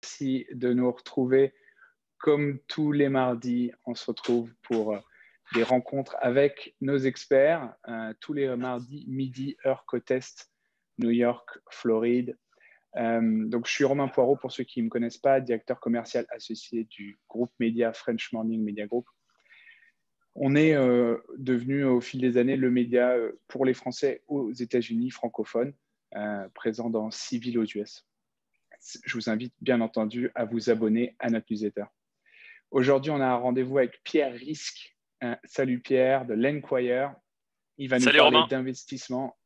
Merci de nous retrouver. Comme tous les mardis, on se retrouve pour des rencontres avec nos experts. Tous les mardis, midi, heure côte Est, New York, Floride. Donc, je suis Romain Poirot, pour ceux qui ne me connaissent pas, directeur commercial associé du groupe média French Morning Media Group. On est devenu au fil des années le média pour les Français aux États-Unis francophones, présent dans 6 villes aux US. Je vous invite bien entendu à vous abonner à notre newsletter. Aujourd'hui, on a un rendez-vous avec Pierre Risk. Salut Pierre, de l'Enquire. Il va nous parler d'investissement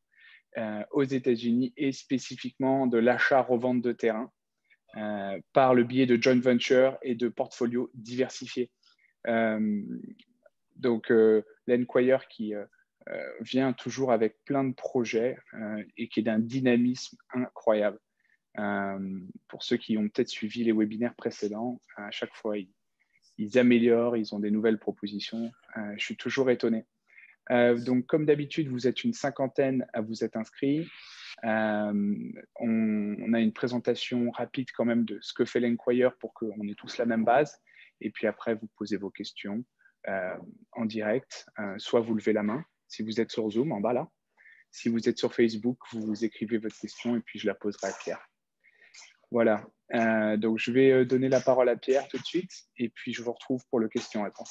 aux États-Unis et spécifiquement de l'achat-revente de terrain par le biais de joint venture et de portfolios diversifiés. Donc, l'Enquire qui vient toujours avec plein de projets et qui est d'un dynamisme incroyable. Pour ceux qui ont peut-être suivi les webinaires précédents, à chaque fois, ils améliorent, ils ont des nouvelles propositions. Je suis toujours étonné. Donc, comme d'habitude, vous êtes une cinquantaine à vous être inscrits. On a une présentation rapide quand même de ce que fait l'Enquire pour qu'on ait tous la même base. Et puis après, vous posez vos questions en direct. Soit vous levez la main, si vous êtes sur Zoom, en bas là. Si vous êtes sur Facebook, vous écrivez votre question et puis je la poserai à Pierre. Voilà, donc je vais donner la parole à Pierre tout de suite et puis je vous retrouve pour le question-réponse.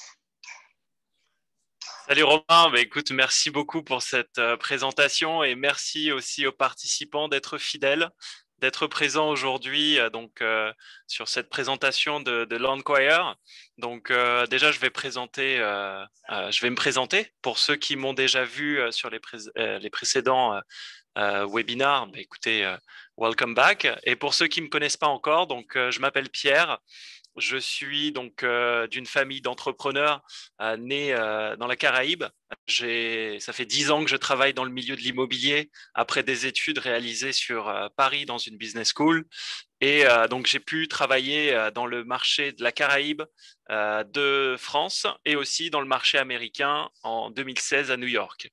Salut Romain, écoute, merci beaucoup pour cette présentation et merci aussi aux participants d'être fidèles, d'être présents aujourd'hui sur cette présentation de l'Enquire. Donc déjà, je vais me présenter pour ceux qui m'ont déjà vu sur les précédents webinaires. Écoutez, welcome back. Et pour ceux qui ne me connaissent pas encore, donc je m'appelle Pierre. Je suis donc d'une famille d'entrepreneurs nés dans la Caraïbe. Ça fait 10 ans que je travaille dans le milieu de l'immobilier après des études réalisées sur Paris dans une business school. Et donc, j'ai pu travailler dans le marché de la Caraïbe, de France et aussi dans le marché américain en 2016 à New York.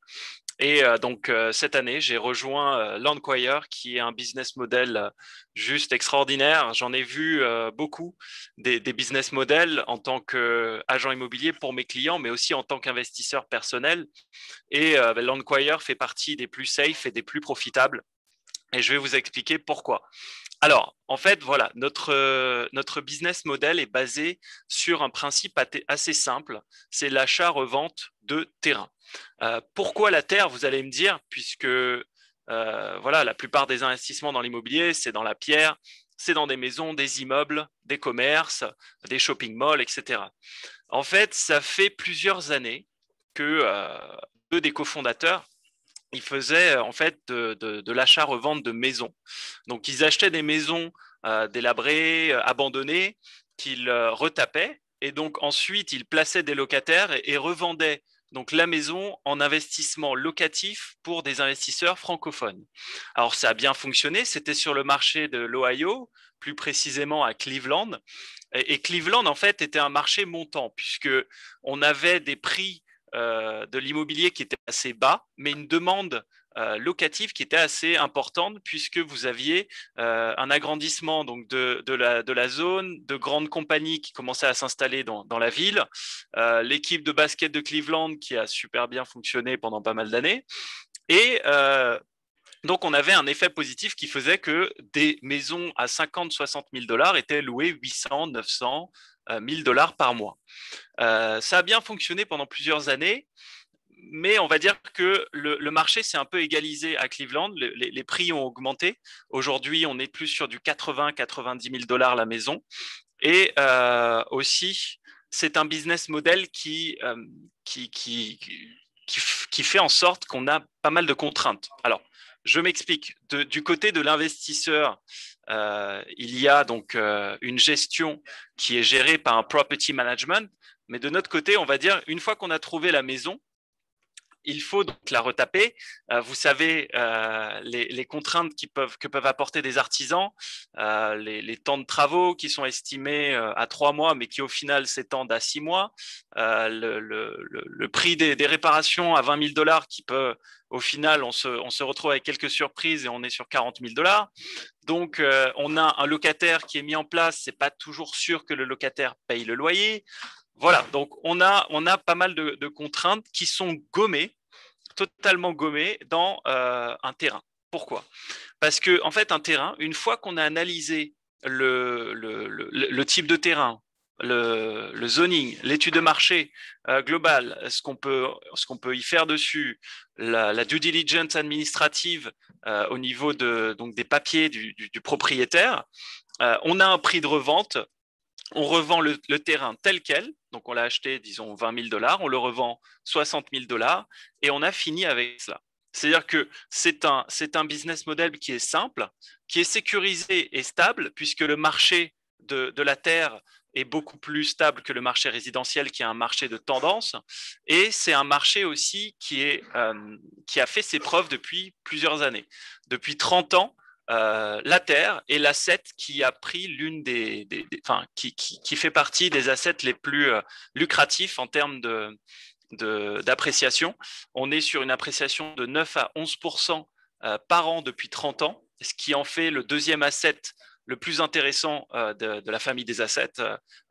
Et donc, cette année, j'ai rejoint l'Enquire, qui est un business model juste extraordinaire. J'en ai vu beaucoup des business models en tant qu'agent immobilier pour mes clients, mais aussi en tant qu'investisseur personnel. Et l'Enquire fait partie des plus safe et des plus profitables. Et je vais vous expliquer pourquoi. Alors, en fait, voilà, notre business model est basé sur un principe assez simple, c'est l'achat-revente de terrain. Pourquoi la terre, vous allez me dire, puisque voilà, la plupart des investissements dans l'immobilier, c'est dans la pierre, c'est dans des maisons, des immeubles, des commerces, des shopping malls, etc. En fait, ça fait plusieurs années que deux des cofondateurs, ils faisaient en fait de l'achat-revente de maisons. Donc, ils achetaient des maisons délabrées, abandonnées, qu'ils retapaient. Et donc, ensuite, ils plaçaient des locataires et revendaient donc la maison en investissement locatif pour des investisseurs francophones. Alors, ça a bien fonctionné. C'était sur le marché de l'Ohio, plus précisément à Cleveland. Et Cleveland, en fait, était un marché montant puisqu'on avait des prix de l'immobilier qui était assez bas, mais une demande locative qui était assez importante puisque vous aviez un agrandissement donc de la zone, de grandes compagnies qui commençaient à s'installer dans la ville, l'équipe de basket de Cleveland qui a super bien fonctionné pendant pas mal d'années et donc, on avait un effet positif qui faisait que des maisons à 50-60 000 $ étaient louées 800, 900, 1000 $ par mois. Ça a bien fonctionné pendant plusieurs années, mais on va dire que le marché s'est un peu égalisé à Cleveland. Les prix ont augmenté. Aujourd'hui, on est plus sur du 80-90 000 $ la maison. Et aussi, c'est un business model qui fait en sorte qu'on a pas mal de contraintes. Alors, je m'explique. Du côté de l'investisseur, il y a donc une gestion qui est gérée par un property management. Mais de notre côté, on va dire, une fois qu'on a trouvé la maison, il faut donc la retaper. Vous savez, les contraintes que peuvent apporter des artisans, les temps de travaux qui sont estimés à 3 mois, mais qui au final s'étendent à 6 mois, le prix des réparations à $20 000 qui peut, au final, on se retrouve avec quelques surprises et on est sur $40 000. Donc, on a un locataire qui est mis en place, c'est pas toujours sûr que le locataire paye le loyer. Voilà, donc on a pas mal de contraintes qui sont gommées, totalement gommées dans un terrain. Pourquoi? Parce que en fait, un terrain, une fois qu'on a analysé le type de terrain, le zoning, l'étude de marché globale, ce qu'on peut y faire dessus, la due diligence administrative au niveau donc des papiers du propriétaire, on a un prix de revente. On revend le terrain tel quel, donc on l'a acheté, disons, $20 000, on le revend $60 000 et on a fini avec cela. C'est-à-dire que c'est un business model qui est simple, qui est sécurisé et stable, puisque le marché de la terre est beaucoup plus stable que le marché résidentiel, qui est un marché de tendance. Et c'est un marché aussi qui a fait ses preuves depuis plusieurs années. Depuis 30 ans, la terre est l'asset qui a pris qui fait partie des assets les plus lucratifs en termes d'appréciation. On est sur une appréciation de 9 à 11% par an depuis 30 ans, ce qui en fait le deuxième asset le plus intéressant de la famille des assets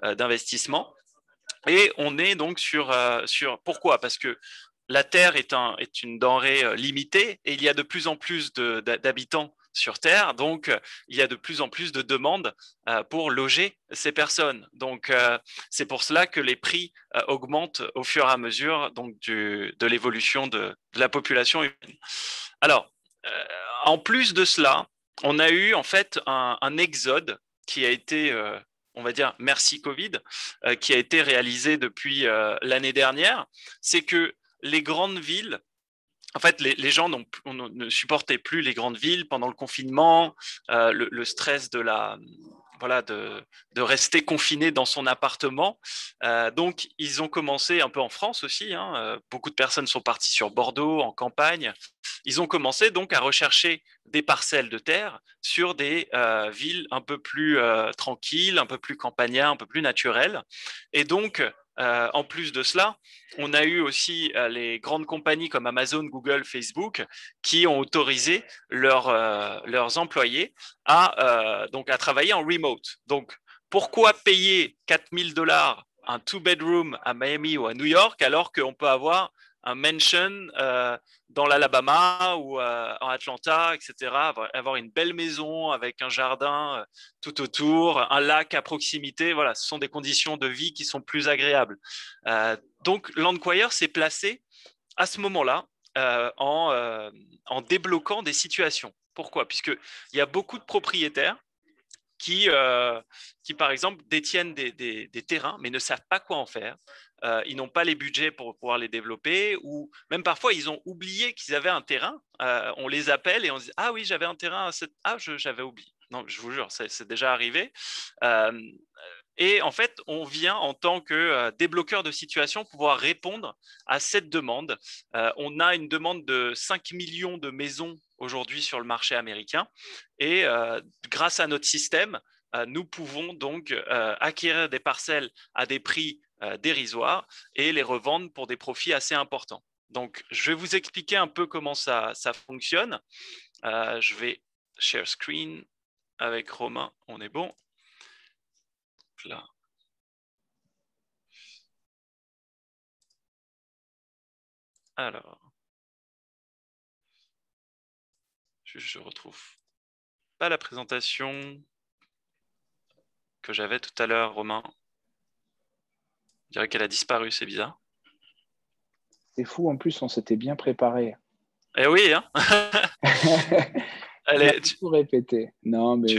d'investissement. Et on est donc sur pourquoi? Parce que la terre est une denrée limitée et il y a de plus en plus d'habitants sur Terre, donc il y a de plus en plus de demandes pour loger ces personnes. Donc c'est pour cela que les prix augmentent au fur et à mesure donc, de l'évolution de la population humaine. Alors, en plus de cela, on a eu en fait un exode qui a été on va dire merci Covid, qui a été réalisé depuis l'année dernière. C'est que les grandes villes, en fait, les gens ne supportaient plus les grandes villes pendant le confinement, le stress de rester confiné dans son appartement. Donc, ils ont commencé un peu en France aussi. Beaucoup de personnes sont parties sur Bordeaux, en campagne. Ils ont commencé donc à rechercher des parcelles de terre sur des villes un peu plus tranquilles, un peu plus campagnardes, un peu plus naturelles. Et donc, en plus de cela, on a eu aussi les grandes compagnies comme Amazon, Google, Facebook qui ont autorisé leurs employés à travailler en remote. Donc, pourquoi payer $4 000 un two-bedroom à Miami ou à New York alors qu'on peut avoir un mansion dans l'Alabama ou en Atlanta, etc. Avoir une belle maison avec un jardin tout autour, un lac à proximité. Voilà, ce sont des conditions de vie qui sont plus agréables. Donc, Landquire s'est placé à ce moment-là en débloquant des situations. Pourquoi? Puisqu'il y a beaucoup de propriétaires qui par exemple, détiennent des terrains, mais ne savent pas quoi en faire. Ils n'ont pas les budgets pour pouvoir les développer, ou même parfois, ils ont oublié qu'ils avaient un terrain. On les appelle et on se dit « Ah oui, j'avais un terrain, j'avais oublié. » Non, je vous jure, c'est déjà arrivé. Et en fait, on vient en tant que débloqueur de situation pouvoir répondre à cette demande. On a une demande de 5 millions de maisons aujourd'hui sur le marché américain. Et grâce à notre système, nous pouvons donc acquérir des parcelles à des prix dérisoires et les revendre pour des profits assez importants. Donc, je vais vous expliquer un peu comment ça fonctionne. Je vais share screen avec Romain. On est bon. Là. Alors, je retrouve pas la présentation que j'avais tout à l'heure, Romain. Je dirais qu'elle a disparu, c'est bizarre. C'est fou, en plus, on s'était bien préparé. Eh oui, hein. Tout répété. Non, mais...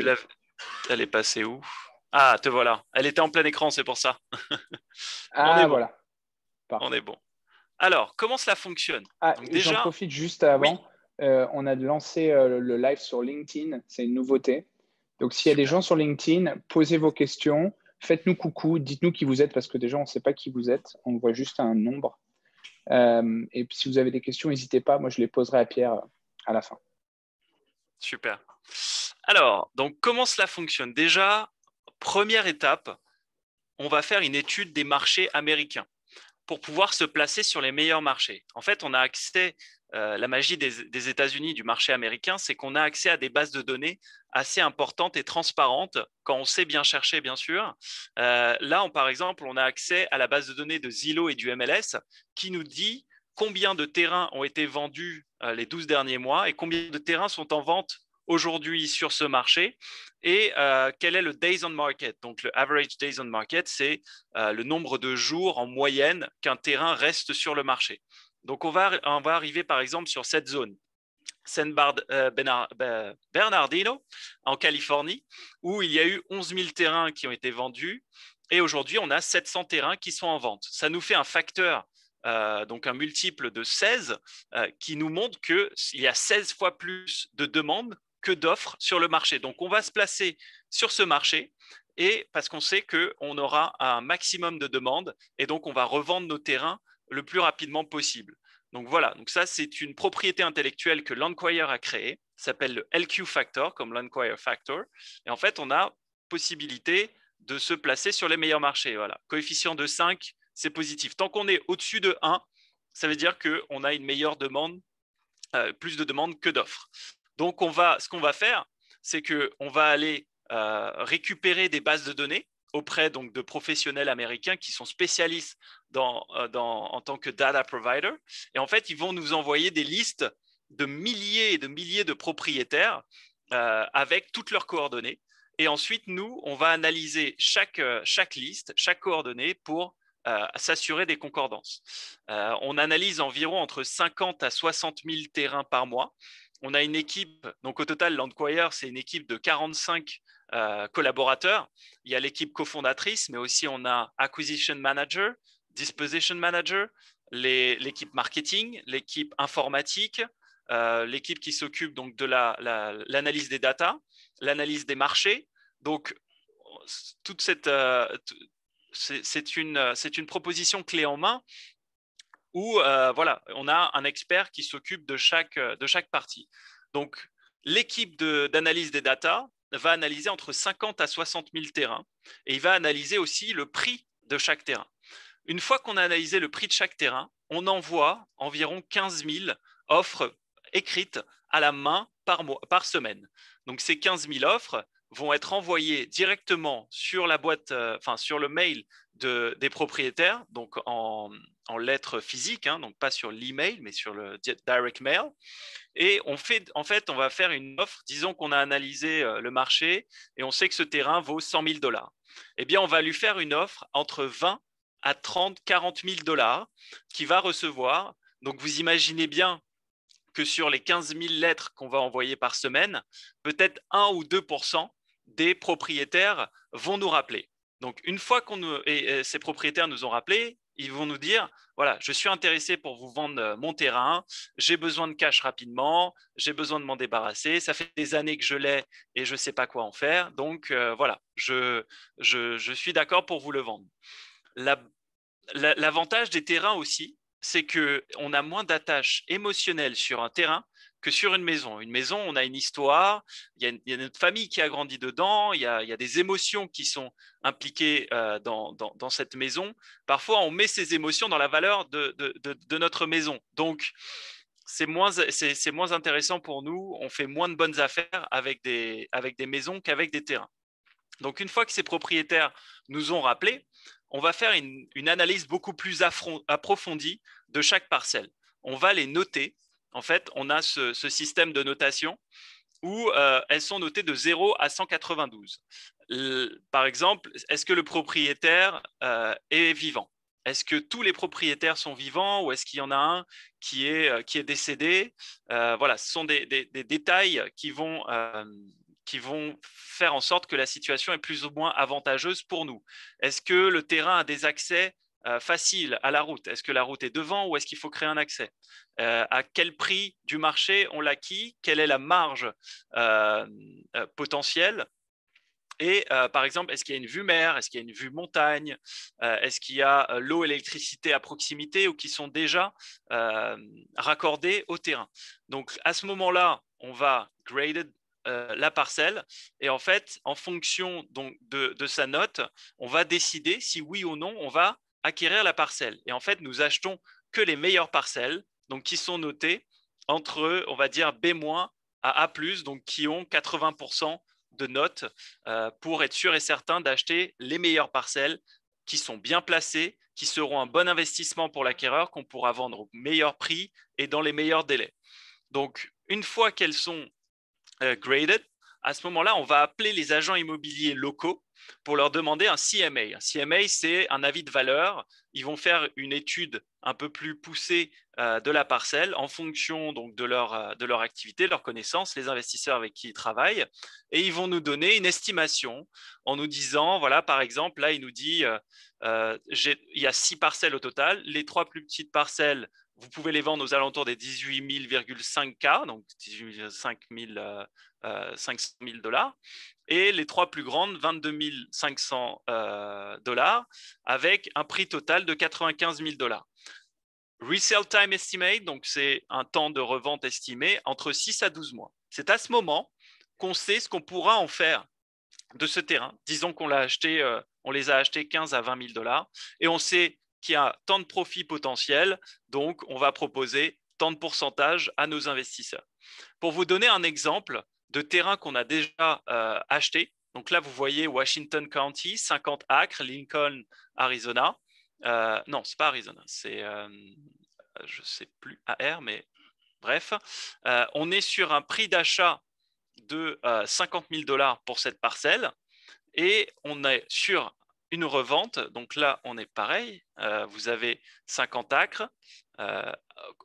Elle est passée où? Ah, te voilà. Elle était en plein écran, c'est pour ça. On est bon. Voilà. On est bon. Alors, comment cela fonctionne? J'en profite juste avant. Oui. On a lancé le live sur LinkedIn. C'est une nouveauté. Donc, s'il y a des gens sur LinkedIn, posez vos questions. Faites-nous coucou. Dites-nous qui vous êtes parce que déjà, on ne sait pas qui vous êtes. On voit juste un nombre. Et puis, si vous avez des questions, n'hésitez pas. Moi, je les poserai à Pierre à la fin. Super. Alors, donc, comment cela fonctionne? Déjà, première étape, on va faire une étude des marchés américains pour pouvoir se placer sur les meilleurs marchés. En fait, on a accès, la magie des États-Unis, du marché américain, c'est qu'on a accès à des bases de données assez importantes et transparentes quand on sait bien chercher, bien sûr. Là, par exemple, on a accès à la base de données de Zillow et du MLS qui nous dit combien de terrains ont été vendus les 12 derniers mois et combien de terrains sont en vente aujourd'hui sur ce marché et quel est le days on market. Donc, le average days on market, c'est le nombre de jours en moyenne qu'un terrain reste sur le marché. Donc, on va arriver par exemple sur cette zone, San Bernardino, en Californie, où il y a eu 11 000 terrains qui ont été vendus et aujourd'hui, on a 700 terrains qui sont en vente. Ça nous fait un facteur, donc un multiple de 16, qui nous montre qu'il y a 16 fois plus de demandes que d'offres sur le marché. Donc, on va se placer sur ce marché et parce qu'on sait qu'on aura un maximum de demandes et donc on va revendre nos terrains le plus rapidement possible. Donc voilà, donc ça c'est une propriété intellectuelle que Landquire a créée, s'appelle le LQ Factor, comme Landquire Factor. Et en fait, on a possibilité de se placer sur les meilleurs marchés. Voilà, coefficient de 5, c'est positif. Tant qu'on est au-dessus de 1, ça veut dire qu'on a une meilleure demande, plus de demandes que d'offres. Donc, ce qu'on va faire, c'est qu'on va aller récupérer des bases de données auprès donc, de professionnels américains qui sont spécialistes en tant que data provider. Et en fait, ils vont nous envoyer des listes de milliers et de milliers de propriétaires avec toutes leurs coordonnées. Et ensuite, nous, on va analyser chaque liste, chaque coordonnée pour s'assurer des concordances. On analyse environ entre 50 à 60 000 terrains par mois. On a une équipe, donc au total, Landquire, c'est une équipe de 45 collaborateurs. Il y a l'équipe cofondatrice, mais aussi on a Acquisition Manager, Disposition Manager, l'équipe marketing, l'équipe informatique, l'équipe qui s'occupe donc de l'analyse des data, l'analyse des marchés. Donc, toute cette, c'est une proposition clé en main où voilà, on a un expert qui s'occupe de chaque partie. Donc, l'équipe d'analyse des data va analyser entre 50 à 60 000 terrains et il va analyser aussi le prix de chaque terrain. Une fois qu'on a analysé le prix de chaque terrain, on envoie environ 15 000 offres écrites à la main par semaine. Donc, ces 15 000 offres vont être envoyées directement sur la boîte, sur le mail des propriétaires, donc en lettres physiques, hein, donc pas sur l'email, mais sur le direct mail. Et en fait, on va faire une offre. Disons qu'on a analysé le marché et on sait que ce terrain vaut 100 000 $. Eh bien, on va lui faire une offre entre 20 à 30, 40 000 $ qu'il va recevoir. Donc, vous imaginez bien que sur les 15 000 lettres qu'on va envoyer par semaine, peut-être 1 ou 2% des propriétaires vont nous rappeler. Donc, une fois et ces propriétaires nous ont rappelé, ils vont nous dire, voilà, je suis intéressé pour vous vendre mon terrain, j'ai besoin de cash rapidement, j'ai besoin de m'en débarrasser, ça fait des années que je l'ai et je ne sais pas quoi en faire, donc voilà, je suis d'accord pour vous le vendre. L'avantage des terrains aussi, c'est qu'on a moins d'attache émotionnelle sur un terrain que sur une maison. Une maison, on a une histoire, il y a notre famille qui a grandi dedans, il y a des émotions qui sont impliquées dans cette maison. Parfois, on met ces émotions dans la valeur de notre maison. Donc, c'est moins intéressant pour nous, on fait moins de bonnes affaires avec des maisons qu'avec des terrains. Donc, une fois que ces propriétaires nous ont rappelé, on va faire une analyse beaucoup plus approfondie de chaque parcelle. On va les noter. En fait, on a ce système de notation où elles sont notées de 0 à 192. Par exemple, est-ce que le propriétaire est vivant? Est-ce que tous les propriétaires sont vivants ou est-ce qu'il y en a un qui est décédé? Voilà, ce sont des détails qui vont faire en sorte que la situation est plus ou moins avantageuse pour nous. Est-ce que le terrain a des accès faciles à la route? Est-ce que la route est devant ou est-ce qu'il faut créer un accès? À quel prix du marché on l'acquis? Quelle est la marge potentielle? Et par exemple, est-ce qu'il y a une vue mer, est-ce qu'il y a une vue montagne, est-ce qu'il y a l'eau et l'électricité à proximité ou qui sont déjà raccordés au terrain. Donc à ce moment-là, on va grader la parcelle et en fait, en fonction donc, de sa note, on va décider si oui ou non on va acquérir la parcelle. Et en fait, nous achetons que les meilleures parcelles, donc qui sont notées entre, on va dire, B- à A+, donc qui ont 80% de notes pour être sûr et certain d'acheter les meilleures parcelles qui sont bien placées, qui seront un bon investissement pour l'acquéreur, qu'on pourra vendre au meilleur prix et dans les meilleurs délais. Donc, une fois qu'elles sont graded, à ce moment-là, on va appeler les agents immobiliers locaux pour leur demander un CMA. Un CMA, c'est un avis de valeur. Ils vont faire une étude un peu plus poussée de la parcelle en fonction donc, de leur activité, de leurs connaissances, les investisseurs avec qui ils travaillent. Et ils vont nous donner une estimation en nous disant, voilà, par exemple, là, il nous dit, il y a 6 parcelles au total. Les 3 plus petites parcelles, vous pouvez les vendre aux alentours des 18 000,5 K, donc 18 500 000 $. Et les 3 plus grandes, 22 500 $, avec un prix total de 95 000 $. Resale time estimate, donc c'est un temps de revente estimé entre 6 à 12 mois. C'est à ce moment qu'on sait ce qu'on pourra en faire de ce terrain. Disons qu'on l'a acheté, on les a achetés 15 à 20 000 $, et on sait qu'il y a tant de profit potentiel, donc on va proposer tant de pourcentage à nos investisseurs. Pour vous donner un exemple de terrain qu'on a déjà acheté, donc là vous voyez Washington County, 50 acres, Lincoln, Arizona. Non, c'est pas Arizona, c'est je sais plus AR, mais bref, on est sur un prix d'achat de 50 000 $ pour cette parcelle et on est sur une revente. Donc là, on est pareil. Vous avez 50 acres.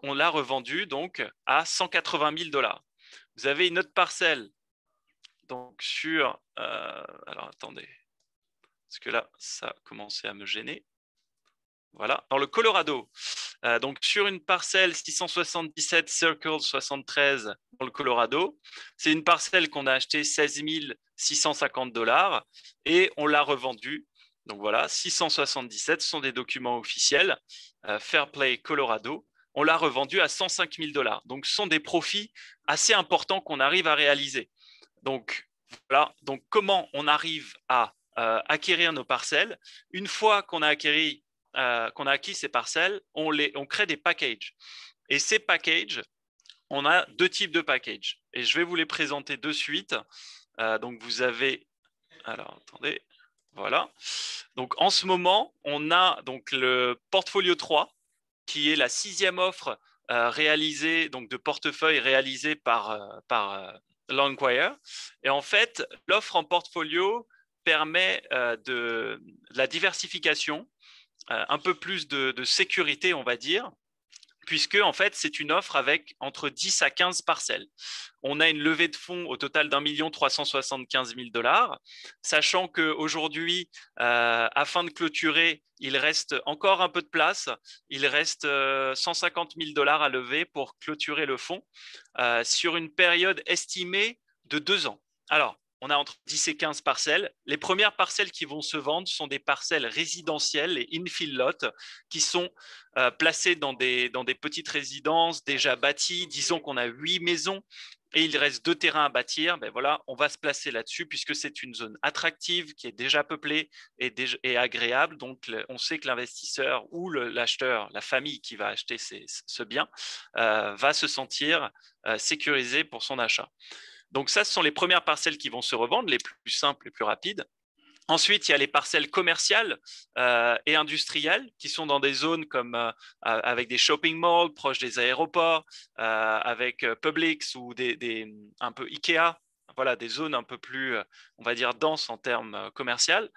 On l'a revendu donc à 180 000 $. Vous avez une autre parcelle donc sur. Alors attendez, parce que là, ça a commencé à me gêner. Voilà, dans le Colorado. Donc sur une parcelle 677 Circle 73 dans le Colorado, c'est une parcelle qu'on a achetée 16 650 $ et on l'a revendue. Donc voilà, 677, ce sont des documents officiels. Fairplay Colorado, on l'a revendue à 105 000 $. Donc ce sont des profits assez importants qu'on arrive à réaliser. Donc voilà, donc comment on arrive à acquérir nos parcelles. Une fois qu'on a acquis ces parcelles, on crée des packages. Et ces packages, on a 2 types de packages. Et je vais vous les présenter de suite. Donc, vous avez… Alors, attendez. Voilà. Donc, en ce moment, on a donc le portfolio 3, qui est la 6e offre réalisée, donc de portefeuille réalisée par Longwire. Et en fait, l'offre en portfolio permet de la diversification, un peu plus de sécurité, on va dire, puisque en fait, c'est une offre avec entre 10 à 15 parcelles. On a une levée de fonds au total d'1 375 000 $, sachant qu'aujourd'hui, afin de clôturer, il reste encore un peu de place. Il reste 150 000 $ à lever pour clôturer le fonds sur une période estimée de 2 ans. Alors, on a entre 10 et 15 parcelles. Les premières parcelles qui vont se vendre sont des parcelles résidentielles, les infill lots, qui sont placées dans des petites résidences déjà bâties. Disons qu'on a 8 maisons et il reste 2 terrains à bâtir. Ben voilà, on va se placer là-dessus puisque c'est une zone attractive qui est déjà peuplée et agréable. Donc, on sait que l'investisseur ou l'acheteur, la famille qui va acheter ce bien, va se sentir sécurisé pour son achat. Donc ça, ce sont les premières parcelles qui vont se revendre, les plus simples, les plus rapides. Ensuite, il y a les parcelles commerciales et industrielles qui sont dans des zones comme avec des shopping malls proches des aéroports, avec Publix ou un peu Ikea. Voilà, des zones un peu plus, on va dire, denses en termes commerciaux.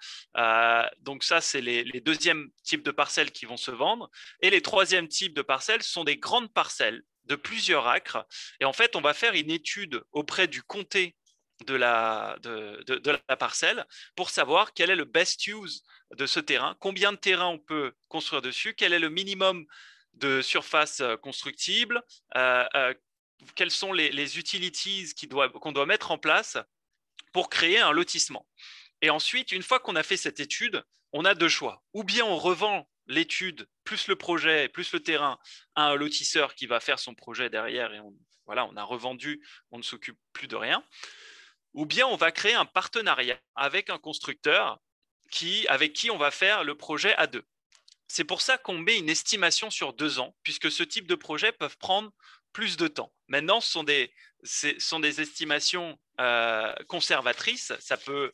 Donc ça, c'est les deuxièmes types de parcelles qui vont se vendre. Et les troisièmes types de parcelles sont des grandes parcelles de plusieurs acres. Et en fait, on va faire une étude auprès du comté de la parcelle pour savoir quel est le best use de ce terrain, combien de terrain on peut construire dessus, quel est le minimum de surface constructible, quels sont les utilities qu'on doit mettre en place pour créer un lotissement. Et ensuite, une fois qu'on a fait cette étude, on a deux choix. Ou bien on revend l'étude, plus le projet, plus le terrain, à un lotisseur qui va faire son projet derrière et voilà, on a revendu, on ne s'occupe plus de rien. Ou bien on va créer un partenariat avec un constructeur avec qui on va faire le projet à deux. C'est pour ça qu'on met une estimation sur 2 ans, puisque ce type de projets peuvent prendre plus de temps. Maintenant, ce sont des estimations conservatrices. Ça peut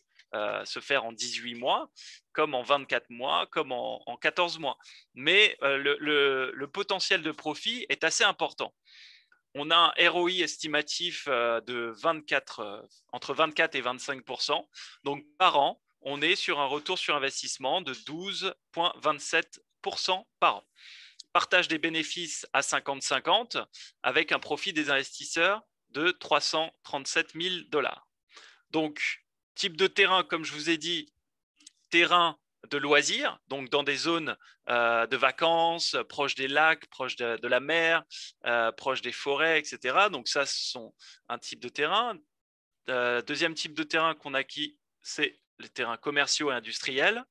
se faire en 18 mois, comme en 24 mois, comme en 14 mois. Mais le potentiel de profit est assez important. On a un ROI estimatif de entre 24 et 25%. Donc, par an, on est sur un retour sur investissement de 12,27% par an. Partage des bénéfices à 50-50 avec un profit des investisseurs de 337 000 $. Donc, type de terrain, comme je vous ai dit, terrain de loisirs, donc dans des zones de vacances, proches des lacs, proches de la mer, proches des forêts, etc. Donc ça, ce sont un type de terrain. Deuxième type de terrain qu'on acquis, c'est les terrains commerciaux et industriels,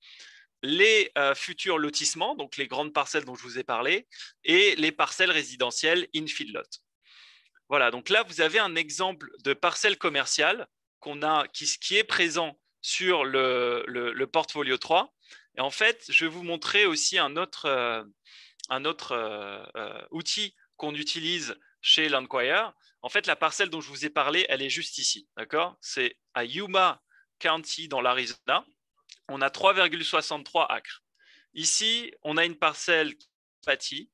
les futurs lotissements, donc les grandes parcelles dont je vous ai parlé, et les parcelles résidentielles infill lot. Voilà, donc là, vous avez un exemple de parcelle commerciale qui est présent sur le portfolio 3. Et en fait, je vais vous montrer aussi un autre outil qu'on utilise chez Landquire. En fait, la parcelle dont je vous ai parlé, elle est juste ici. D'accord ? C'est à Yuma County dans l'Arizona. On a 3,63 acres. Ici, on a une parcelle bâtie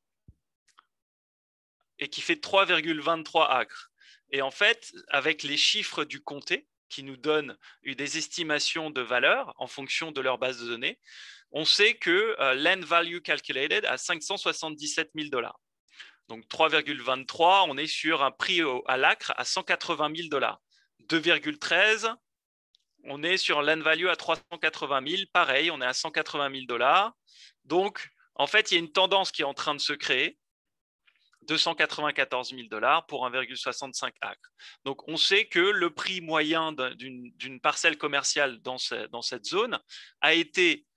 et qui fait 3,23 acres. Et en fait, avec les chiffres du comté, qui nous donnent des estimations de valeur en fonction de leur base de données, on sait que land value calculated à 577 000 $. Donc 3,23, on est sur un prix à l'acre à 180 000 $. 2,13, on est sur un land value à 380 000, pareil, on est à 180 000 $. Donc, en fait, il y a une tendance qui est en train de se créer. 294 000 $ pour 1,65 acres. Donc, on sait que le prix moyen d'une parcelle commerciale dans cette zone a été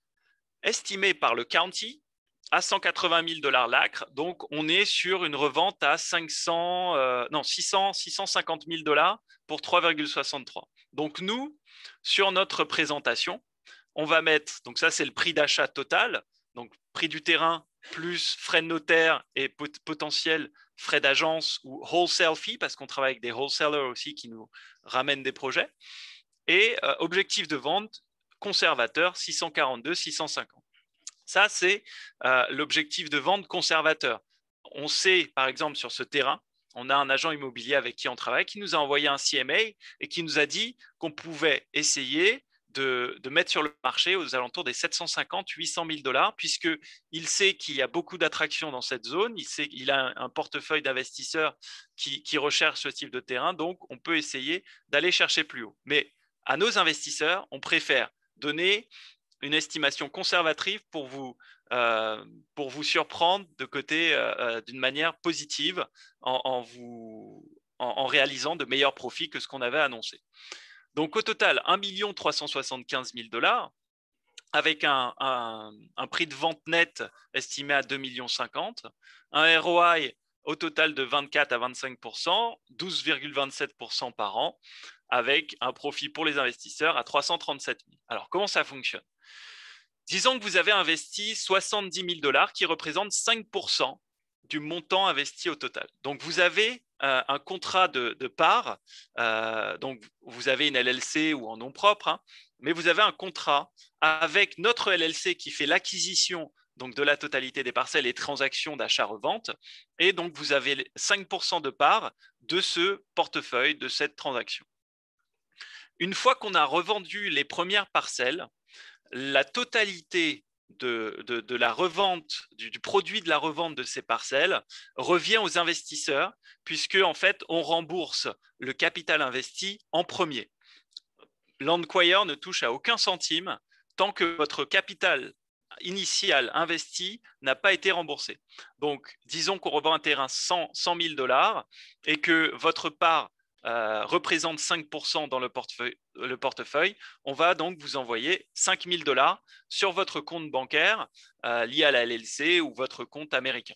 estimé par le county à 180 000 $ l'acre. Donc, on est sur une revente à 650 000 $ pour 3,63. Donc, nous, sur notre présentation, on va mettre, donc ça, c'est le prix d'achat total, donc prix du terrain plus frais de notaire et potentiels frais d'agence ou wholesale fee, parce qu'on travaille avec des wholesalers aussi qui nous ramènent des projets. Et objectif de vente conservateur, 642, 650. Ça, c'est l'objectif de vente conservateur. On sait, par exemple, sur ce terrain, on a un agent immobilier avec qui on travaille qui nous a envoyé un CMA et qui nous a dit qu'on pouvait essayer de mettre sur le marché aux alentours des 750 800 000 $, puisqu'il sait qu'il y a beaucoup d'attractions dans cette zone, il a un portefeuille d'investisseurs qui recherchent ce type de terrain, donc on peut essayer d'aller chercher plus haut. Mais à nos investisseurs, on préfère donner une estimation conservative pour vous surprendre de côté d'une manière positive en réalisant de meilleurs profits que ce qu'on avait annoncé. Donc, au total, 1 375 000 $, avec un prix de vente net estimé à 2,50 millions, un ROI au total de 24 à 25%, 12,27% par an, avec un profit pour les investisseurs à 337 000. Alors, comment ça fonctionne ? Disons que vous avez investi 70 000 $ qui représentent 5% du montant investi au total. Donc, vous avez un contrat de part, donc vous avez une LLC ou en nom propre, hein, mais vous avez un contrat avec notre LLC qui fait l'acquisition donc de la totalité des parcelles et transactions d'achat-revente, et donc vous avez 5% de part de ce portefeuille, de cette transaction. Une fois qu'on a revendu les premières parcelles, la totalité de la revente, du produit de la revente de ces parcelles revient aux investisseurs, puisque en fait, on rembourse le capital investi en premier. Landquire ne touche à aucun centime tant que votre capital initial investi n'a pas été remboursé. Donc, disons qu'on revend un terrain 100 000 $ et que votre part représente 5% dans le portefeuille, on va donc vous envoyer 5 000 $ sur votre compte bancaire lié à la LLC ou votre compte américain.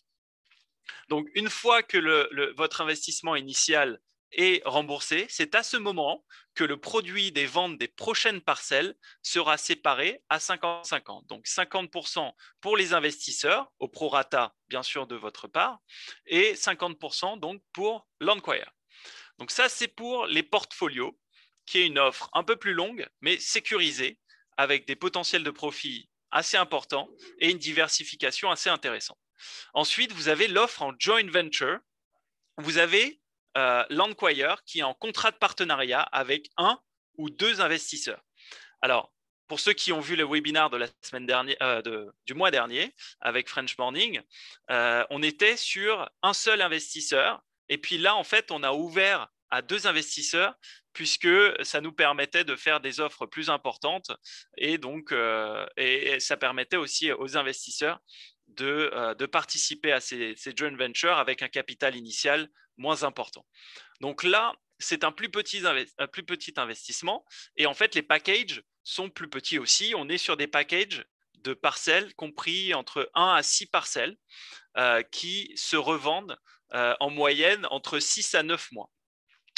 Donc, une fois que votre investissement initial est remboursé, c'est à ce moment que le produit des ventes des prochaines parcelles sera séparé à 50-50. Donc 50% pour les investisseurs, au prorata bien sûr de votre part, et 50% donc pour Landquire. Donc ça, c'est pour les portfolios, qui est une offre un peu plus longue, mais sécurisée, avec des potentiels de profit assez importants et une diversification assez intéressante. Ensuite, vous avez l'offre en joint venture. Vous avez Landquire qui est en contrat de partenariat avec un ou deux investisseurs. Alors, pour ceux qui ont vu le webinaire de la semaine dernière, du mois dernier avec French Morning, on était sur un seul investisseur. Et puis là, en fait, on a ouvert à deux investisseurs puisque ça nous permettait de faire des offres plus importantes et donc et ça permettait aussi aux investisseurs de participer à ces joint ventures avec un capital initial moins important. Donc là, c'est un plus petit investissement et en fait, les packages sont plus petits aussi. On est sur des packages de parcelles compris entre 1 à 6 parcelles qui se revendent en moyenne entre 6 à 9 mois.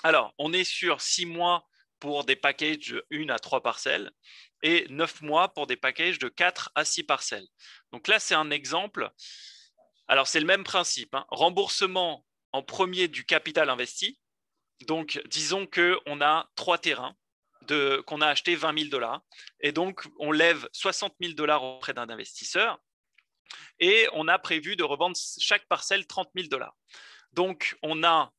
Alors, on est sur 6 mois pour des packages de 1 à 3 parcelles et 9 mois pour des packages de 4 à 6 parcelles. Donc là, c'est un exemple. Alors, c'est le même principe. Remboursement en premier du capital investi. Donc, disons qu'on a 3 terrains qu'on a acheté 20 000 $ et donc on lève 60 000 $ auprès d'un investisseur et on a prévu de revendre chaque parcelle 30 000 $. Donc, on a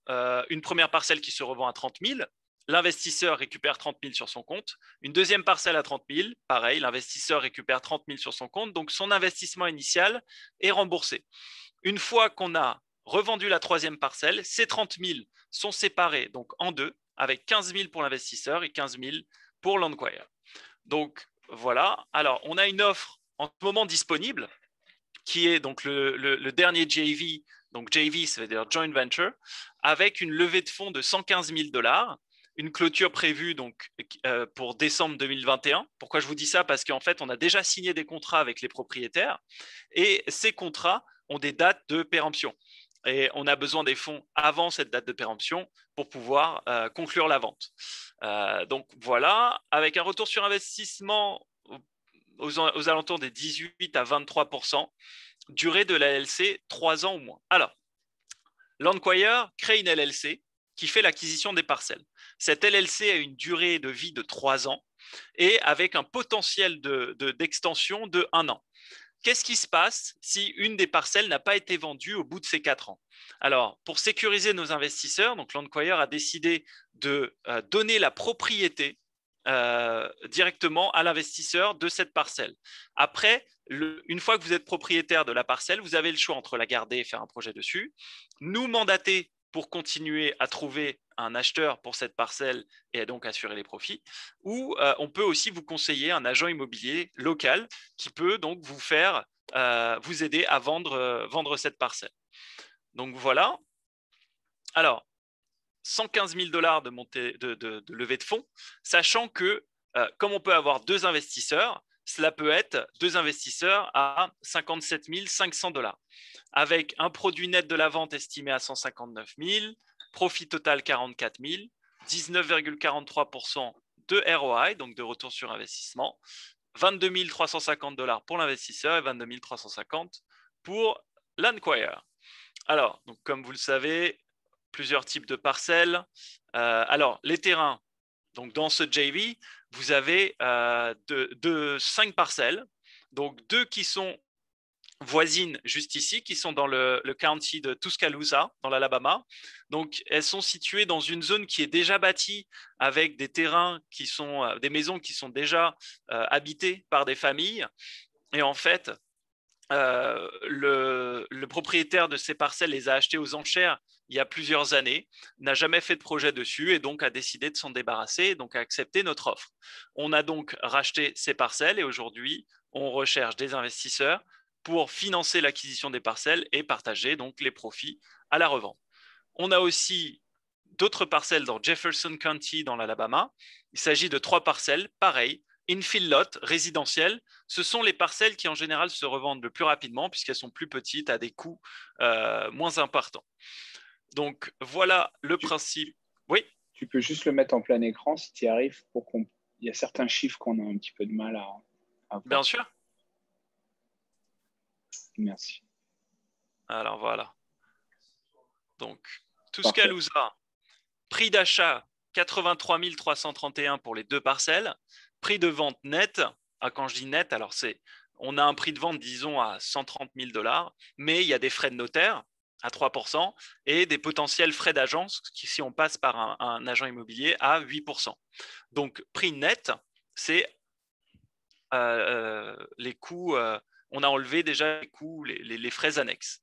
une première parcelle qui se revend à 30 000. L'investisseur récupère 30 000 sur son compte. Une deuxième parcelle à 30 000. Pareil, l'investisseur récupère 30 000 sur son compte. Donc, son investissement initial est remboursé. Une fois qu'on a revendu la troisième parcelle, ces 30 000 sont séparés donc, en deux, avec 15 000 pour l'investisseur et 15 000 pour Landquire. Donc, voilà. Alors, on a une offre en ce moment disponible qui est donc le dernier JV. Donc, JV, ça veut dire Joint Venture, avec une levée de fonds de 115 000 $, une clôture prévue donc, pour décembre 2021. Pourquoi je vous dis ça? Parce qu'en fait, on a déjà signé des contrats avec les propriétaires et ces contrats ont des dates de péremption. Et on a besoin des fonds avant cette date de péremption pour pouvoir conclure la vente. Donc voilà, avec un retour sur investissement aux alentours des 18 à 23%, durée de la LLC 3 ans ou moins. Alors, Landquire crée une LLC qui fait l'acquisition des parcelles. Cette LLC a une durée de vie de 3 ans et avec un potentiel d'extension de 1 an. Qu'est-ce qui se passe si une des parcelles n'a pas été vendue au bout de ces 4 ans? Alors, pour sécuriser nos investisseurs, donc Landquire a décidé de donner la propriété directement à l'investisseur de cette parcelle. Après, une fois que vous êtes propriétaire de la parcelle, vous avez le choix entre la garder et faire un projet dessus, nous mandater pour continuer à trouver un acheteur pour cette parcelle et donc assurer les profits, ou on peut aussi vous conseiller un agent immobilier local qui peut donc vous aider à vendre cette parcelle. Donc voilà. Alors, 115 000 $ de levée de fonds, sachant que comme on peut avoir deux investisseurs, cela peut être deux investisseurs à 57 500 $, avec un produit net de la vente estimé à 159 000, profit total 44 000, 19,43% de ROI, donc de retour sur investissement, 22 350 $ pour l'investisseur et 22 350 pour Landquire. Alors, donc, comme vous le savez, plusieurs types de parcelles. Alors, les terrains, donc dans ce JV, vous avez 5 parcelles, donc 2 qui sont voisines juste ici, qui sont dans le county de Tuscaloosa, dans l'Alabama. Donc, elles sont situées dans une zone qui est déjà bâtie avec des terrains qui sont, des maisons qui sont déjà habitées par des familles. Et en fait, le propriétaire de ces parcelles les a achetées aux enchères il y a plusieurs années, n'a jamais fait de projet dessus et donc a décidé de s'en débarrasser et donc a accepté notre offre. On a donc racheté ces parcelles et aujourd'hui, on recherche des investisseurs pour financer l'acquisition des parcelles et partager donc les profits à la revente. On a aussi d'autres parcelles dans Jefferson County, dans l'Alabama. Il s'agit de 3 parcelles, pareil, infill lot, résidentielles. Ce sont les parcelles qui, en général, se revendent le plus rapidement puisqu'elles sont plus petites, à des coûts moins importants. Donc, voilà le principe. Oui. Tu peux juste le mettre en plein écran si tu y arrives pour qu'on. Il y a certains chiffres qu'on a un petit peu de mal à voir. Bien sûr. Merci. Alors voilà. Donc, Tuscaloosa, prix d'achat 83 331 pour les 2 parcelles, prix de vente net. Quand je dis net, alors on a un prix de vente, disons, à 130 000 $, mais il y a des frais de notaire à 3% et des potentiels frais d'agence si on passe par un agent immobilier à 8%. Donc, prix net, c'est les coûts, on a enlevé déjà les coûts, les frais annexes.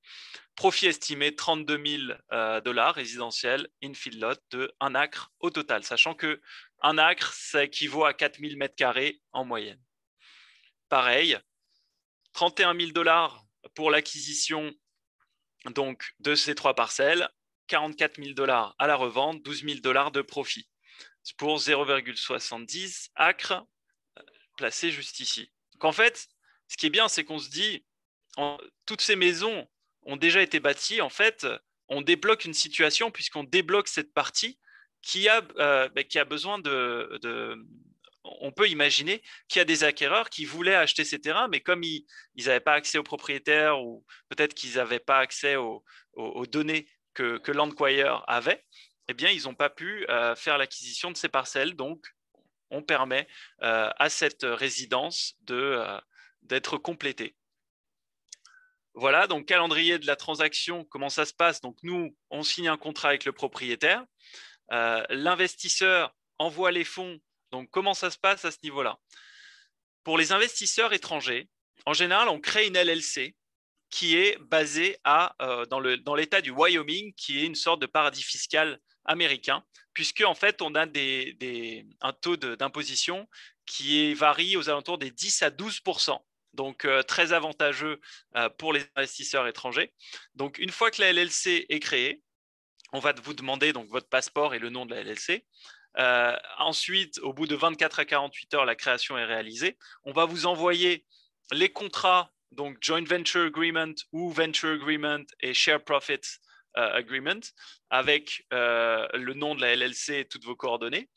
Profit estimé 32 000 $ résidentiel, infill lot de 1 acre au total, sachant que 1 acre, ça équivaut à 4 000 m² en moyenne. Pareil, 31 000 $ pour l'acquisition donc, de ces 3 parcelles, 44 000 $ à la revente, 12 000 $ de profit. C'est pour 0,70 acres placés juste ici. Donc, en fait, ce qui est bien, c'est qu'on se dit, toutes ces maisons ont déjà été bâties. En fait, on débloque une situation puisqu'on débloque cette partie qui a besoin on peut imaginer qu'il y a des acquéreurs qui voulaient acheter ces terrains, mais comme ils n'avaient pas accès aux propriétaires ou peut-être qu'ils n'avaient pas accès aux données que Landquire avait, eh bien, ils n'ont pas pu faire l'acquisition de ces parcelles. Donc, on permet à cette résidence d'être complétée. Voilà, donc calendrier de la transaction, comment ça se passe? Donc, nous, on signe un contrat avec le propriétaire. L'investisseur envoie les fonds. Donc, comment ça se passe à ce niveau-là? Pour les investisseurs étrangers, en général, on crée une LLC qui est basée dans l'État du Wyoming, qui est une sorte de paradis fiscal américain, puisque en fait, on a un taux d'imposition qui varie aux alentours des 10 à 12%. Donc, très avantageux pour les investisseurs étrangers. Donc, une fois que la LLC est créée, on va vous demander donc votre passeport et le nom de la LLC. Ensuite, au bout de 24 à 48 heures, la création est réalisée. On va vous envoyer les contrats, donc Joint Venture Agreement ou Venture Agreement et Share Profits Agreement, avec le nom de la LLC et toutes vos coordonnées.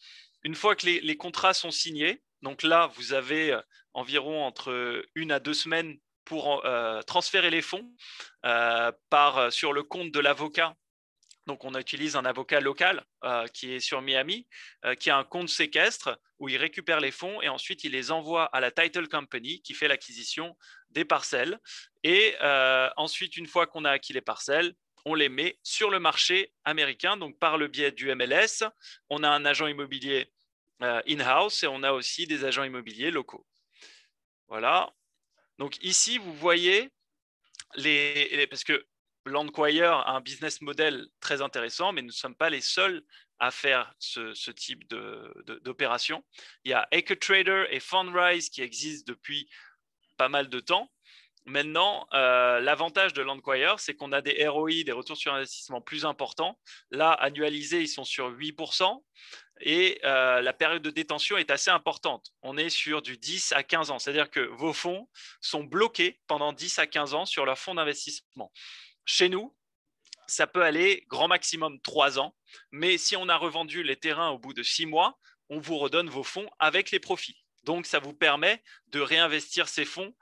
Une fois que les contrats sont signés, donc là, vous avez environ entre 1 à 2 semaines pour transférer les fonds sur le compte de l'avocat. Donc, on utilise un avocat local qui est sur Miami, qui a un compte séquestre où il récupère les fonds et ensuite il les envoie à la title company qui fait l'acquisition des parcelles. Et ensuite, une fois qu'on a acquis les parcelles, on les met sur le marché américain. Donc, par le biais du MLS, on a un agent immobilier in-house et on a aussi des agents immobiliers locaux. Voilà. Donc, ici, vous voyez parce que Landquire a un business model très intéressant, mais nous ne sommes pas les seuls à faire ce type d'opération. Il y a AcreTrader et Fundrise qui existent depuis pas mal de temps. Maintenant, l'avantage de Landquire, c'est qu'on a des ROI, des retours sur investissement plus importants. Là, annualisés, ils sont sur 8%. Et la période de détention est assez importante. On est sur du 10 à 15 ans. C'est-à-dire que vos fonds sont bloqués pendant 10 à 15 ans sur leur fonds d'investissement. Chez nous, ça peut aller grand maximum 3 ans. Mais si on a revendu les terrains au bout de 6 mois, on vous redonne vos fonds avec les profits. Donc, ça vous permet de réinvestir ces fonds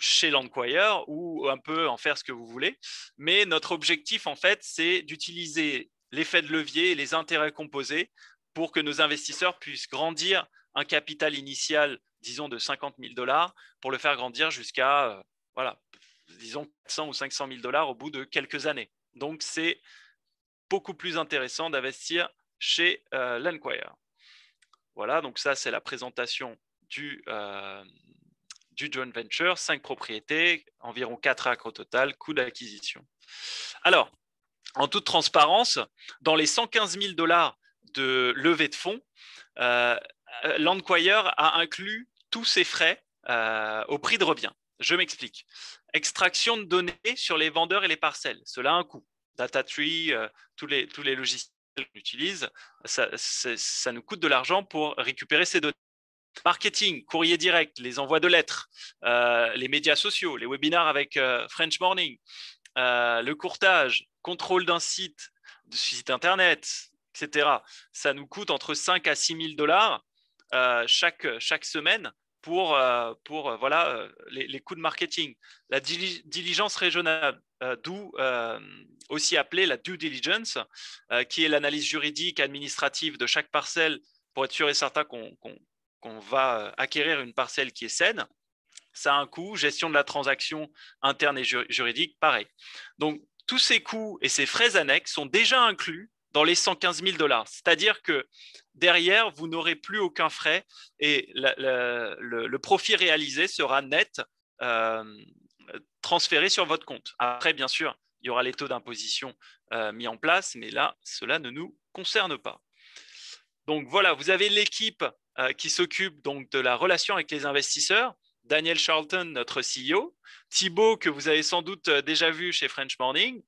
chez Landquire ou un peu en faire ce que vous voulez. Mais notre objectif, en fait, c'est d'utiliser l'effet de levier et les intérêts composés pour que nos investisseurs puissent grandir un capital initial, disons, de 50 000 $, pour le faire grandir jusqu'à, disons, 400 ou 500 000 $ au bout de quelques années. Donc, c'est beaucoup plus intéressant d'investir chez Landquire. Voilà, donc ça, c'est la présentation du joint venture, 5 propriétés, environ 4 acres au total, coût d'acquisition. Alors, en toute transparence, dans les 115 000 $ de levée de fonds, Landquire a inclus tous ses frais au prix de revient. Je m'explique. Extraction de données sur les vendeurs et les parcelles, cela a un coût. DataTree, tous les logiciels qu'on utilise, ça nous coûte de l'argent pour récupérer ces données. Marketing, courrier direct, les envois de lettres, les médias sociaux, les webinars avec French Morning, le courtage, contrôle d'un site, de site internet, etc. Ça nous coûte entre 5 à 6 000 dollars chaque semaine pour voilà, les coûts de marketing. La diligence régionale, d'où aussi appelée la due diligence, qui est l'analyse juridique, administrative de chaque parcelle pour être sûr et certain qu'on va acquérir une parcelle qui est saine. Ça a un coût, gestion de la transaction interne et juridique, pareil. Donc, tous ces coûts et ces frais annexes sont déjà inclus dans les 115 000 dollars. C'est-à-dire que derrière, vous n'aurez plus aucun frais et le profit réalisé sera net transféré sur votre compte. Après, bien sûr, il y aura les taux d'imposition mis en place, mais là, cela ne nous concerne pas. Donc voilà, vous avez l'équipe qui s'occupe donc de la relation avec les investisseurs. Daniel Charlton, notre CEO, Thibaut, que vous avez sans doute déjà vu chez French Morning,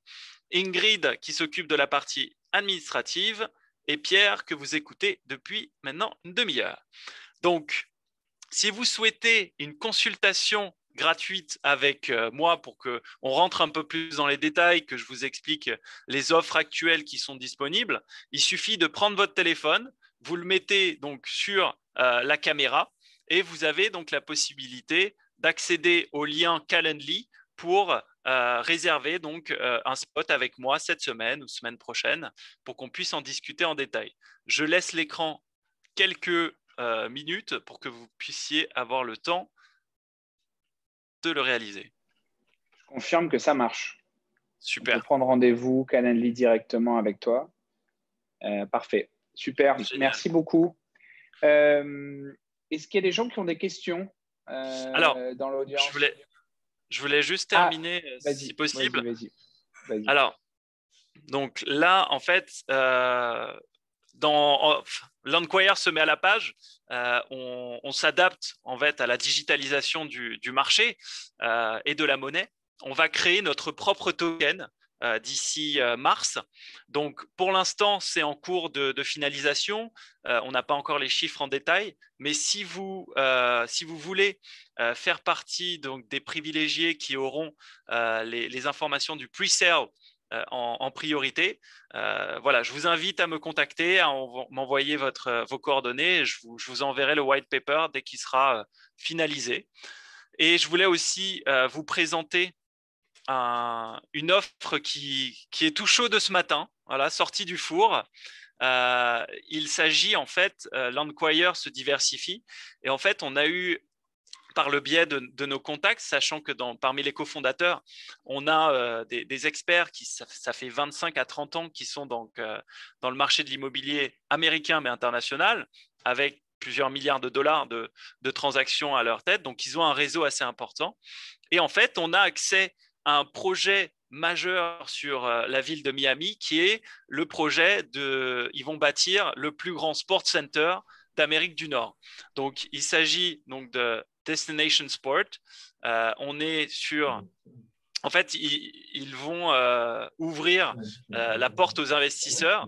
Ingrid, qui s'occupe de la partie administrative, et Pierre, que vous écoutez depuis maintenant une demi-heure. Donc, si vous souhaitez une consultation gratuite avec moi pour qu'on rentre un peu plus dans les détails, que je vous explique les offres actuelles qui sont disponibles, il suffit de prendre votre téléphone, vous le mettez donc sur la caméra et vous avez donc la possibilité d'accéder au lien Calendly pour réserver donc un spot avec moi cette semaine ou semaine prochaine pour qu'on puisse en discuter en détail. Je laisse l'écran quelques minutes pour que vous puissiez avoir le temps de le réaliser. Je confirme que ça marche. Super. On peut prendre rendez-vous Calendly directement avec toi. Parfait. Super. Génial. Merci beaucoup. Est-ce qu'il y a des gens qui ont des questions dans l'audience? Je voulais juste terminer, si possible. Vas-y. Alors, donc là, en fait, Landquire se met à la page, on s'adapte en fait à la digitalisation du marché et de la monnaie. On va créer notre propre token d'ici mars. Donc, pour l'instant, c'est en cours de finalisation. On n'a pas encore les chiffres en détail, mais si vous voulez faire partie donc, des privilégiés qui auront les informations du pre-sale en priorité, voilà, je vous invite à me contacter, à m'envoyer vos coordonnées. Et je vous enverrai le white paper dès qu'il sera finalisé. Et je voulais aussi vous présenter une offre qui est tout chaud de ce matin, voilà, sortie du four. Il s'agit en fait, Landquire se diversifie et en fait on a eu par le biais de nos contacts, sachant que parmi les cofondateurs, on a des experts qui, ça fait 25 à 30 ans, qui sont donc dans le marché de l'immobilier américain mais international, avec plusieurs milliards de dollars de transactions à leur tête. Donc, ils ont un réseau assez important. Et en fait, on a accès à un projet majeur sur la ville de Miami, qui est le projet ils vont bâtir le plus grand sports center d'Amérique du Nord. Donc, il s'agit donc de Destination Sport. On est sur… En fait, ils vont ouvrir la porte aux investisseurs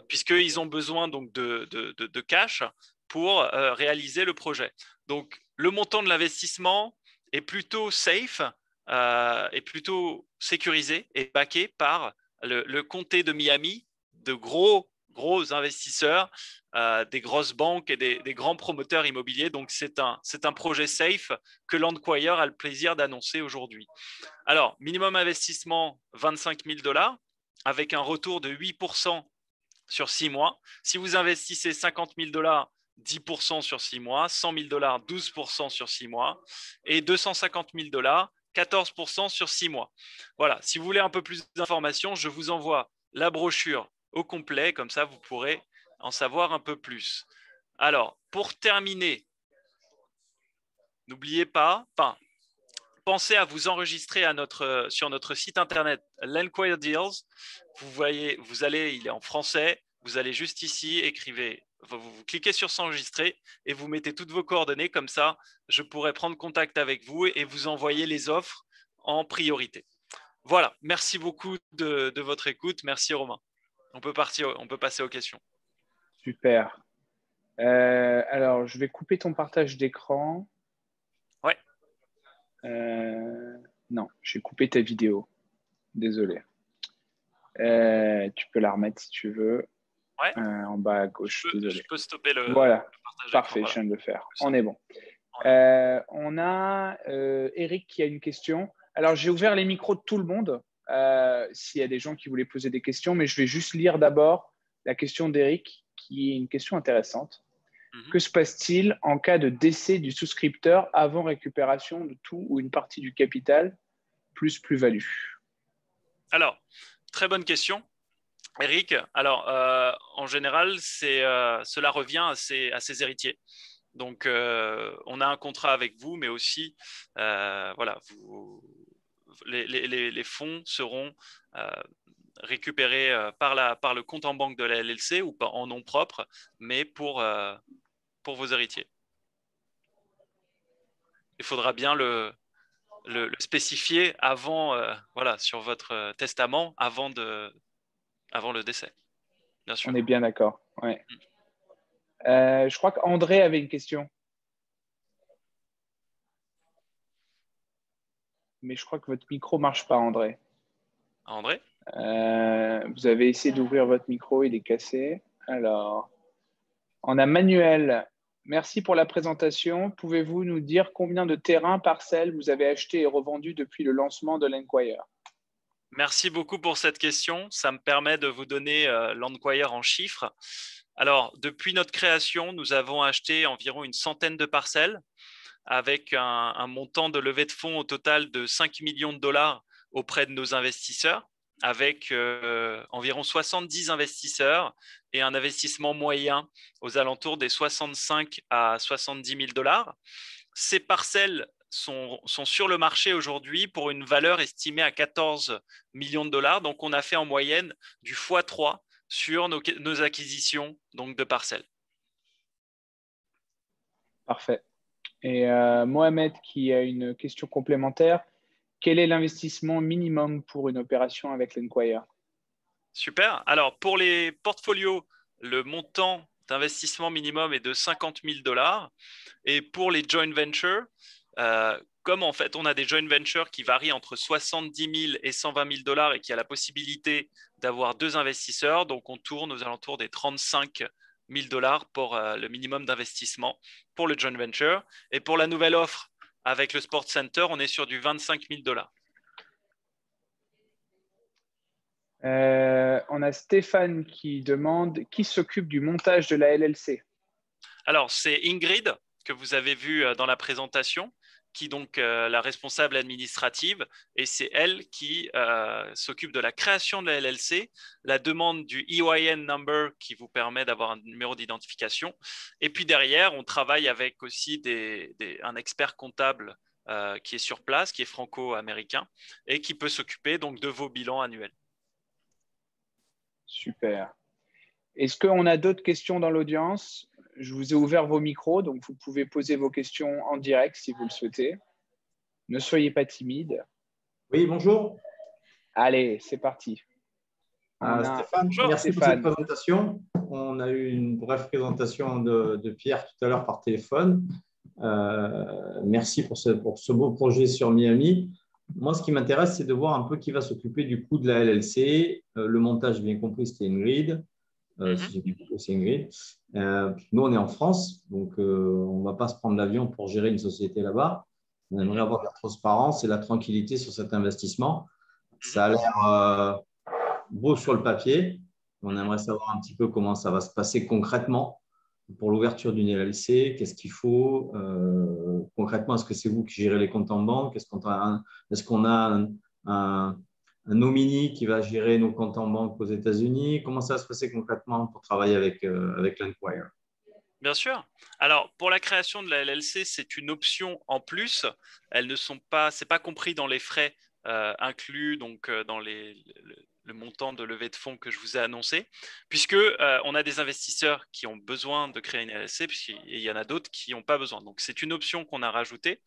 puisqu'ils ont besoin donc de cash pour réaliser le projet. Donc, le montant de l'investissement est plutôt safe, est plutôt sécurisé et backé par le comté de Miami, de gros investisseurs, des grosses banques et des grands promoteurs immobiliers. Donc, c'est un projet safe que Landquire a le plaisir d'annoncer aujourd'hui. Alors, minimum investissement 25 000 dollars avec un retour de 8% sur 6 mois. Si vous investissez 50 000 dollars, 10% sur 6 mois, 100 000 dollars, 12% sur 6 mois et 250 000 dollars, 14% sur 6 mois. Voilà, si vous voulez un peu plus d'informations, je vous envoie la brochure au complet, comme ça vous pourrez en savoir un peu plus. Alors, pour terminer, n'oubliez pas, pensez à vous enregistrer sur notre site internet Landquire Deals. Vous allez, il est en français, vous allez juste ici, vous cliquez sur s'enregistrer et vous mettez toutes vos coordonnées, comme ça je pourrai prendre contact avec vous et vous envoyer les offres en priorité. Voilà, merci beaucoup de votre écoute. Merci Romain. On peut passer aux questions. Super. Alors, je vais couper ton partage d'écran. Ouais. Non, j'ai coupé ta vidéo. Désolé. Tu peux la remettre si tu veux. Ouais. En bas à gauche. Désolé. Je peux stopper le voilà. partage Parfait, d'écran. je viens de le faire. On est bon. On a Eric qui a une question. Alors, j'ai ouvert les micros de tout le monde s'il y a des gens qui voulaient poser des questions, mais je vais juste lire d'abord la question d'Eric, qui est une question intéressante. Que se passe-t-il en cas de décès du souscripteur avant récupération de tout ou une partie du capital plus plus-value? Alors, très bonne question, Eric. Alors, en général, cela revient à ses héritiers. Donc, on a un contrat avec vous, mais aussi, voilà, les fonds seront récupérés par le compte en banque de la LLC ou pas en nom propre, mais pour vos héritiers. Il faudra bien le spécifier avant, voilà, sur votre testament, avant le décès, bien sûr. On est bien d'accord. Ouais. Je crois qu'André avait une question. Mais je crois que votre micro ne marche pas, André. André? Vous avez essayé d'ouvrir votre micro, il est cassé. Alors, on a Manuel. Merci pour la présentation. Pouvez-vous nous dire combien de terrains, parcelles vous avez achetés et revendus depuis le lancement de l'Enquire? Merci beaucoup pour cette question. Ça me permet de vous donner l'Enquire en chiffres. Alors, depuis notre création, nous avons acheté environ une centaine de parcelles avec un montant de levée de fonds au total de 5 millions de dollars auprès de nos investisseurs, avec environ 70 investisseurs et un investissement moyen aux alentours des 65 à 70 000 dollars. Ces parcelles sont sur le marché aujourd'hui pour une valeur estimée à 14 millions de dollars. Donc, on a fait en moyenne du x3 sur nos acquisitions donc, de parcelles. Parfait. Et Mohamed qui a une question complémentaire. Quel est l'investissement minimum pour une opération avec l'Enquire? Super. Alors, pour les portfolios, le montant d'investissement minimum est de 50 000 dollars. Et pour les joint ventures, comme en fait on a des joint ventures qui varient entre 70 000 et 120 000 dollars et qui a la possibilité d'avoir 2 investisseurs, donc on tourne aux alentours des 35 000 dollars pour le minimum d'investissement pour le joint venture. Et pour la nouvelle offre avec le Sport Center, on est sur du 25 000 dollars. On a Stéphane qui demande qui s'occupe du montage de la LLC. Alors, c'est Ingrid que vous avez vu dans la présentation, qui est donc la responsable administrative, et c'est elle qui s'occupe de la création de la LLC, la demande du EYN number qui vous permet d'avoir un numéro d'identification, et puis derrière, on travaille avec aussi un expert comptable qui est sur place, qui est franco-américain, et qui peut s'occuper donc de vos bilans annuels. Super. Est-ce qu'on a d'autres questions dans l'audience? Je vous ai ouvert vos micros, donc vous pouvez poser vos questions en direct si vous le souhaitez. Ne soyez pas timide. Oui, bonjour. Allez, c'est parti. Stéphane, Bonjour, merci pour cette présentation. On a eu une brève présentation de Pierre tout à l'heure par téléphone. Merci pour ce beau projet sur Miami. Moi, ce qui m'intéresse, c'est de voir un peu qui va s'occuper du coût de la LLC. Le montage, j'ai bien compris, c'était Ingrid. Si j'ai bien compris, c'est Ingrid. Nous, on est en France, donc on ne va pas se prendre l'avion pour gérer une société là-bas. On aimerait avoir de la transparence et la tranquillité sur cet investissement. Ça a l'air beau sur le papier. On aimerait savoir un petit peu comment ça va se passer concrètement pour l'ouverture d'une LLC. Qu'est-ce qu'il faut concrètement? Est-ce que c'est vous qui gérez les comptes en banque? Est-ce qu'on a un nomini qui va gérer nos comptes en banque aux États-Unis? Comment ça va se passer concrètement pour travailler avec l'Enquire? Bien sûr. Alors, pour la création de la LLC, c'est une option en plus. Elles ne sont pas, c'est pas compris dans les frais inclus, donc dans le montant de levée de fonds que je vous ai annoncé, puisque on a des investisseurs qui ont besoin de créer une LLC, puisqu'il y en a d'autres qui n'ont pas besoin. Donc, c'est une option qu'on a rajoutée.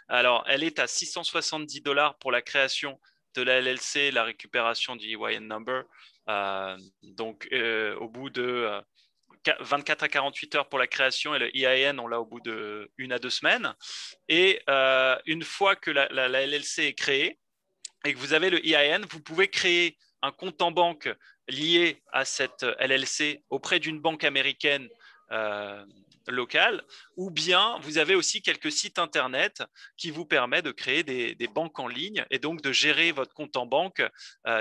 Alors, elle est à 670 dollars pour la création de la LLC, la récupération du EIN number. Au bout de 24 à 48 heures pour la création, et le EIN, on l'a au bout de 1 à 2 semaines. Et une fois que la LLC est créée et que vous avez le EIN, vous pouvez créer un compte en banque lié à cette LLC auprès d'une banque américaine locale, ou bien vous avez aussi quelques sites internet qui vous permettent de créer des banques en ligne et donc de gérer votre compte en banque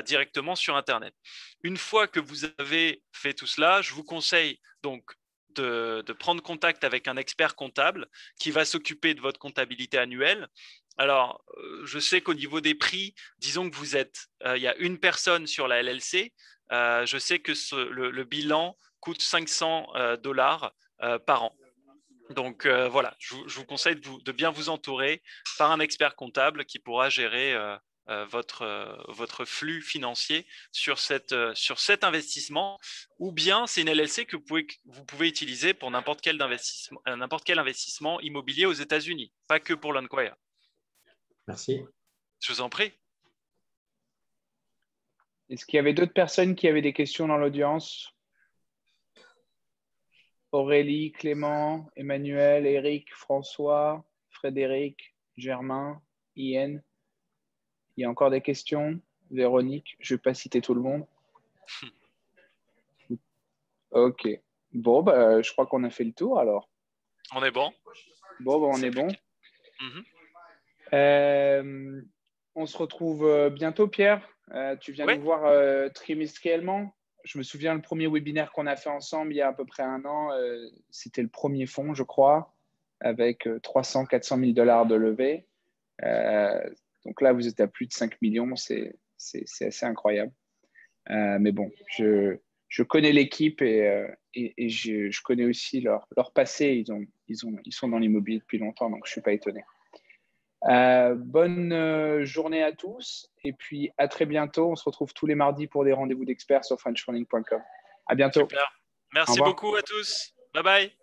directement sur Internet. Une fois que vous avez fait tout cela, je vous conseille donc de prendre contact avec un expert comptable qui va s'occuper de votre comptabilité annuelle. Alors, je sais qu'au niveau des prix, disons que il y a une personne sur la LLC. Je sais que le bilan coûte $500 par an. Donc voilà, je vous conseille de bien vous entourer par un expert comptable qui pourra gérer votre flux financier sur cet investissement, ou bien c'est une LLC que vous pouvez utiliser pour n'importe quel investissement immobilier aux États-Unis, pas que pour l'Enquire. Merci. Je vous en prie. Est-ce qu'il y avait d'autres personnes qui avaient des questions dans l'audience? Aurélie, Clément, Emmanuel, Eric, François, Frédéric, Germain, Ian. Il y a encore des questions? Véronique, je ne vais pas citer tout le monde. Ok. Bon, je crois qu'on a fait le tour alors. On est bon. Bon, on est bon. On se retrouve bientôt, Pierre. Tu viens nous voir trimestriellement. Je me souviens, le premier webinaire qu'on a fait ensemble il y a à peu près 1 an, c'était le premier fonds, je crois, avec 300-400 000 $ de levée. Donc là, vous êtes à plus de 5 millions. C'est assez incroyable. Mais bon, je connais l'équipe et je connais aussi leur passé. Ils sont dans l'immobilier depuis longtemps, donc je ne suis pas étonné. Bonne journée à tous et puis à très bientôt. On se retrouve tous les mardis pour des rendez-vous d'experts sur frenchfunding.com. À bientôt. Super. Merci beaucoup à tous. Bye bye.